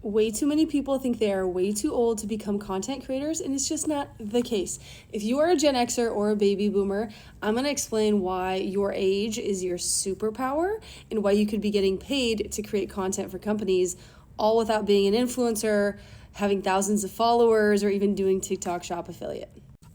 Way too many people think they are way too old to become content creators, and it's just not the case. If you are a Gen Xer or a baby boomer, I'm going to explain why your age is your superpower and why you could be getting paid to create content for companies, all without being an influencer, having thousands of followers, or even doing TikTok Shop affiliate.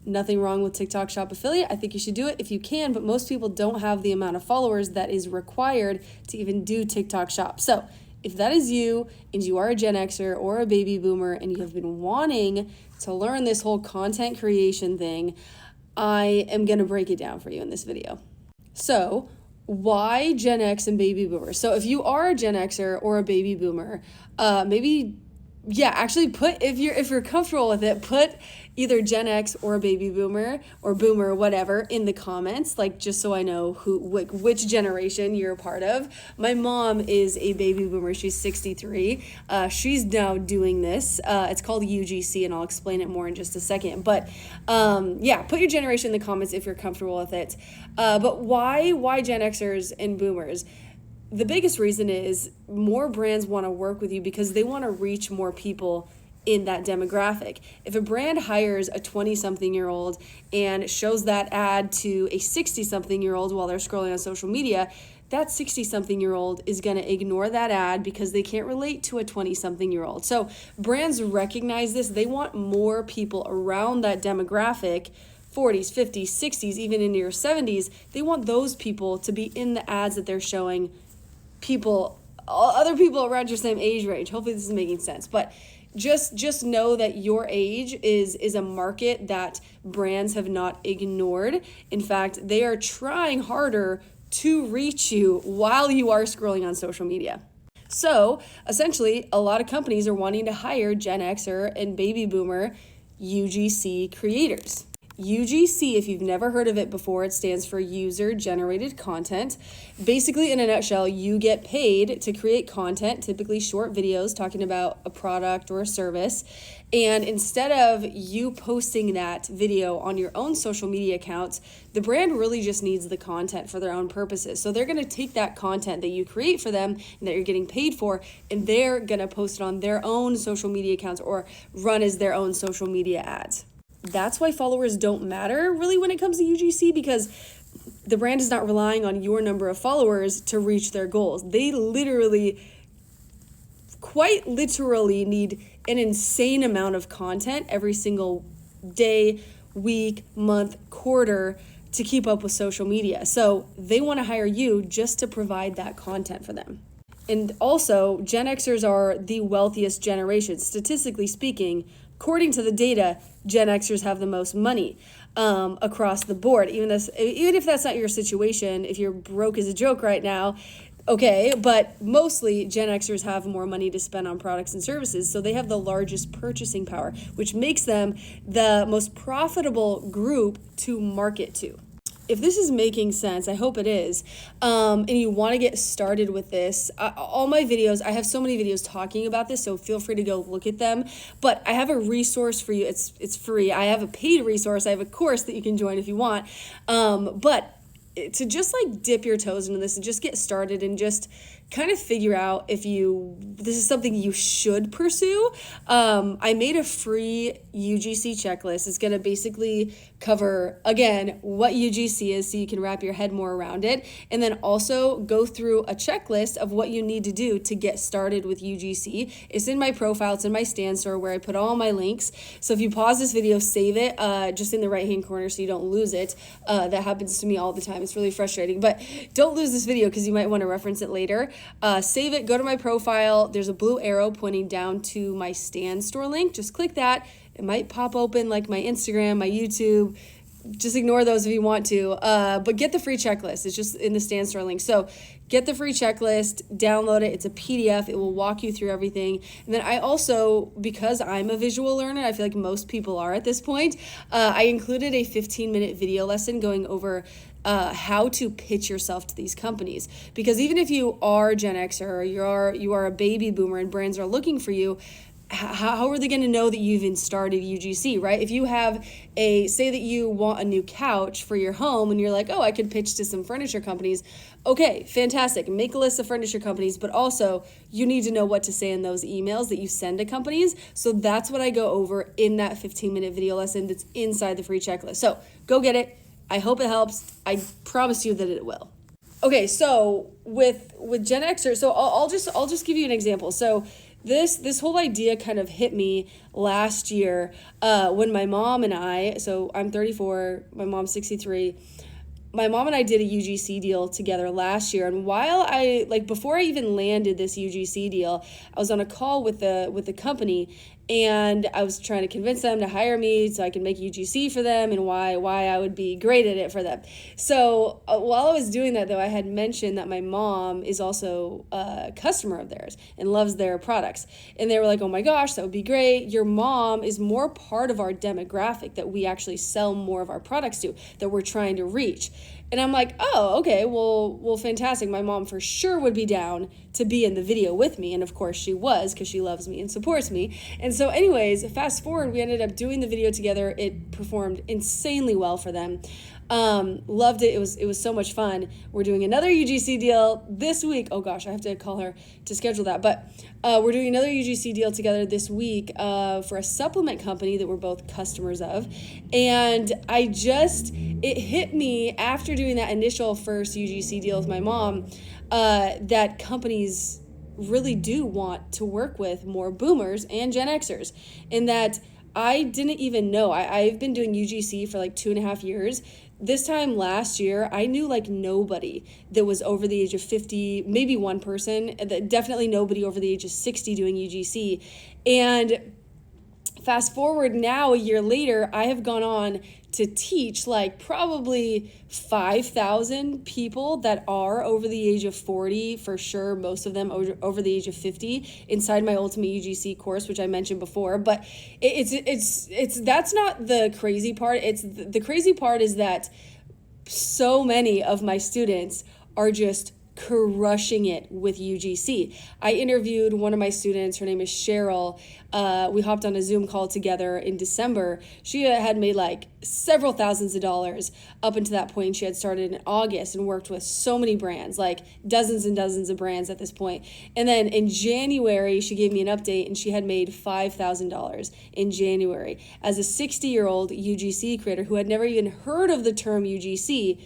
Nothing wrong with TikTok Shop affiliate. I think you should do it if you can, but most people don't have the amount of followers that is required to even do TikTok Shop. So if that is you and you are a Gen Xer or a baby boomer and you have been wanting to learn this whole content creation thing, I am going to break it down for you in this video. So why Gen X and baby boomers? So if you are a Gen Xer or a baby boomer, actually if you're comfortable with it, put either Gen X or baby boomer or boomer, whatever, in the comments, like just so I know which generation you're a part of. My mom is a baby boomer. She's 63. She's now doing this. It's called UGC, and I'll explain it more in just a second. But put your generation in the comments if you're comfortable with it. But why Gen Xers and boomers? The biggest reason is more brands want to work with you because they want to reach more people in that demographic. If a brand hires a 20-something-year-old and shows that ad to a 60-something-year-old while they're scrolling on social media, that 60-something-year-old is going to ignore that ad because they can't relate to a 20-something-year-old. So brands recognize this. They want more people around that demographic, 40s, 50s, 60s, even into your 70s. They want those people to be in the ads that they're showing other people around your same age range. Hopefully this is making sense. But just know that your age is a market that brands have not ignored. In fact, they are trying harder to reach you while you are scrolling on social media. So essentially, a lot of companies are wanting to hire Gen Xer and baby boomer UGC creators. UGC, if you've never heard of it before, it stands for user-generated content. Basically, in a nutshell, you get paid to create content, typically short videos talking about a product or a service. And instead of you posting that video on your own social media accounts, the brand really just needs the content for their own purposes. So they're going to take that content that you create for them and that you're getting paid for, and they're going to post it on their own social media accounts or run as their own social media ads. That's why followers don't matter really when it comes to UGC, because the brand is not relying on your number of followers to reach their goals. They quite literally need an insane amount of content every single day, week, month, quarter to keep up with social media. So they want to hire you just to provide that content for them. And also, Gen Xers are the wealthiest generation. Statistically speaking, according to the data, Gen Xers have the most money across the board. Even if that's not your situation, if you're broke as a joke right now, okay, but mostly Gen Xers have more money to spend on products and services, so they have the largest purchasing power, which makes them the most profitable group to market to. If this is making sense, I hope it is, and you want to get started with this, all my videos, I have so many videos talking about this, so feel free to go look at them, but I have a resource for you. It's free. I have a paid resource. I have a course that you can join if you want, but to just like dip your toes into this and just get started and just kind of figure out if this is something you should pursue. I made a free UGC checklist. It's going to basically cover, again, what UGC is so you can wrap your head more around it, and then also go through a checklist of what you need to do to get started with UGC. It's in my profile. It's in my Stan store where I put all my links. So if you pause this video, save it just in the right-hand corner so you don't lose it. That happens to me all the time. It's really frustrating, but don't lose this video because you might want to reference it later. Save it, go to my profile. There's a blue arrow pointing down to my Stan store link. Just click that. It might pop open like my Instagram, my YouTube. Just ignore those if you want to. But get the free checklist. It's just in the Stan store link. So get the free checklist, download it. It's a PDF. It will walk you through everything. And then I also, because I'm a visual learner, I feel like most people are at this point, I included a 15-minute video lesson going over how to pitch yourself to these companies. Because even if you are Gen X or you are a baby boomer and brands are looking for you, how are they going to know that you even started UGC, right? If you have say that you want a new couch for your home and you're like, oh, I could pitch to some furniture companies. Okay, fantastic. Make a list of furniture companies, but also you need to know what to say in those emails that you send to companies. So that's what I go over in that 15-minute video lesson that's inside the free checklist. So go get it. I hope it helps. I promise you that it will. Okay, so with Gen Xers, so I'll just give you an example. So this whole idea kind of hit me last year when my mom and I, so I'm 34, my mom's 63. My mom and I did a UGC deal together last year, and before I even landed this UGC deal, I was on a call with the company, and I was trying to convince them to hire me so I can make UGC for them and why I would be great at it for them. So while I was doing that, though, I had mentioned that my mom is also a customer of theirs and loves their products. And they were like, oh my gosh, that would be great. Your mom is more part of our demographic that we actually sell more of our products to, that we're trying to reach. And I'm like, oh, okay, well, fantastic. My mom for sure would be down to be in the video with me. And of course she was, because she loves me and supports me. And so anyways, fast forward, we ended up doing the video together. It performed insanely well for them. Loved it. It was so much fun. We're doing another UGC deal this week. Oh gosh, I have to call her to schedule that. But we're doing another UGC deal together this week for a supplement company that we're both customers of. And it hit me after doing that initial first UGC deal with my mom that companies really do want to work with more boomers and Gen Xers, and that I didn't even know. I've been doing UGC for like 2.5 years. This time last year, I knew like nobody that was over the age of 50, maybe one person, definitely nobody over the age of 60 doing UGC. And fast forward now, a year later, I have gone on to teach like probably 5,000 people that are over the age of 40, for sure, most of them over the age of 50, inside my Ultimate UGC course, which I mentioned before. But it's that's not the crazy part. It's the crazy part is that so many of my students are just crushing it with UGC. I interviewed one of my students. Her name is Cheryl. We hopped on a Zoom call together in December. She had made like several thousands of dollars up until that point. She had started in August and worked with so many brands, like dozens and dozens of brands at this point. And then in January, she gave me an update and she had made $5,000 in January as a 60-year-old UGC creator who had never even heard of the term UGC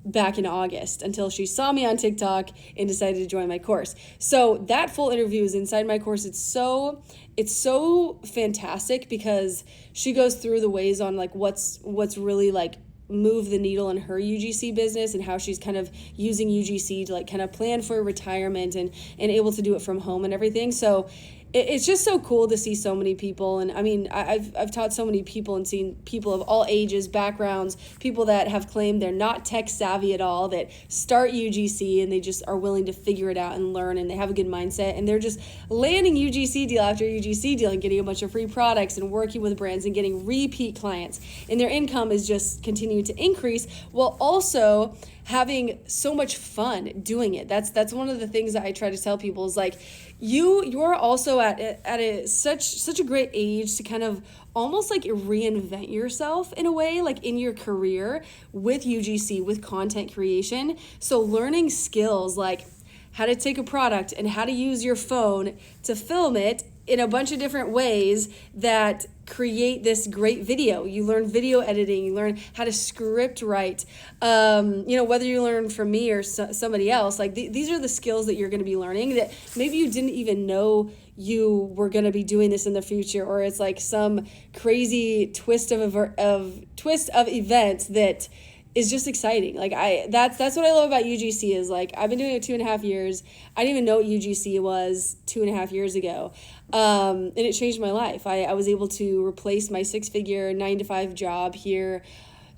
back in August until she saw me on TikTok and decided to join my course. So that full interview is inside my course. It's so fantastic because she goes through the ways on like what's really like move the needle in her UGC business and how she's kind of using UGC to like kind of plan for retirement and able to do it from home and everything. So it's just so cool to see so many people. And I mean, I've taught so many people and seen people of all ages, backgrounds, people that have claimed they're not tech savvy at all, that start UGC and they just are willing to figure it out and learn, and they have a good mindset, and they're just landing UGC deal after UGC deal and getting a bunch of free products and working with brands and getting repeat clients. And their income is just continuing to increase while also having so much fun doing it. That's one of the things that I try to tell people is like, you're also at such a great age to kind of almost like reinvent yourself in a way, like in your career with UGC, with content creation. So learning skills like how to take a product and how to use your phone to film it in a bunch of different ways that create this great video. You learn video editing, you learn how to script write, whether you learn from me or somebody else, like these are the skills that you're going to be learning that maybe you didn't even know you were going to be doing this in the future, or it's like some crazy twist of events that is just exciting. Like that's what I love about UGC is like, I've been doing it 2.5 years. I didn't even know what UGC was 2.5 years ago. And it changed my life. I was able to replace my 6-figure 9-to-5 job here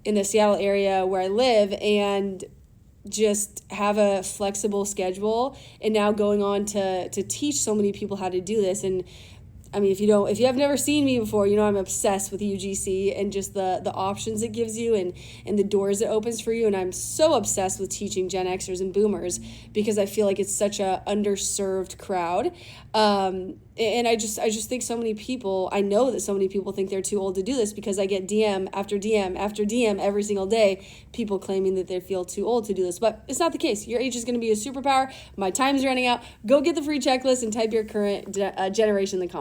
in the Seattle area where I live and just have a flexible schedule, and now going on to teach so many people how to do this. And I mean, if you have never seen me before, you know I'm obsessed with UGC and just the options it gives you and the doors it opens for you. And I'm so obsessed with teaching Gen Xers and Boomers because I feel like it's such a underserved crowd. And I just think so many people, I know that so many people think they're too old to do this because I get DM after DM after DM every single day, people claiming that they feel too old to do this. But it's not the case. Your age is going to be a superpower. My time's running out. Go get the free checklist and type your current generation in the comments.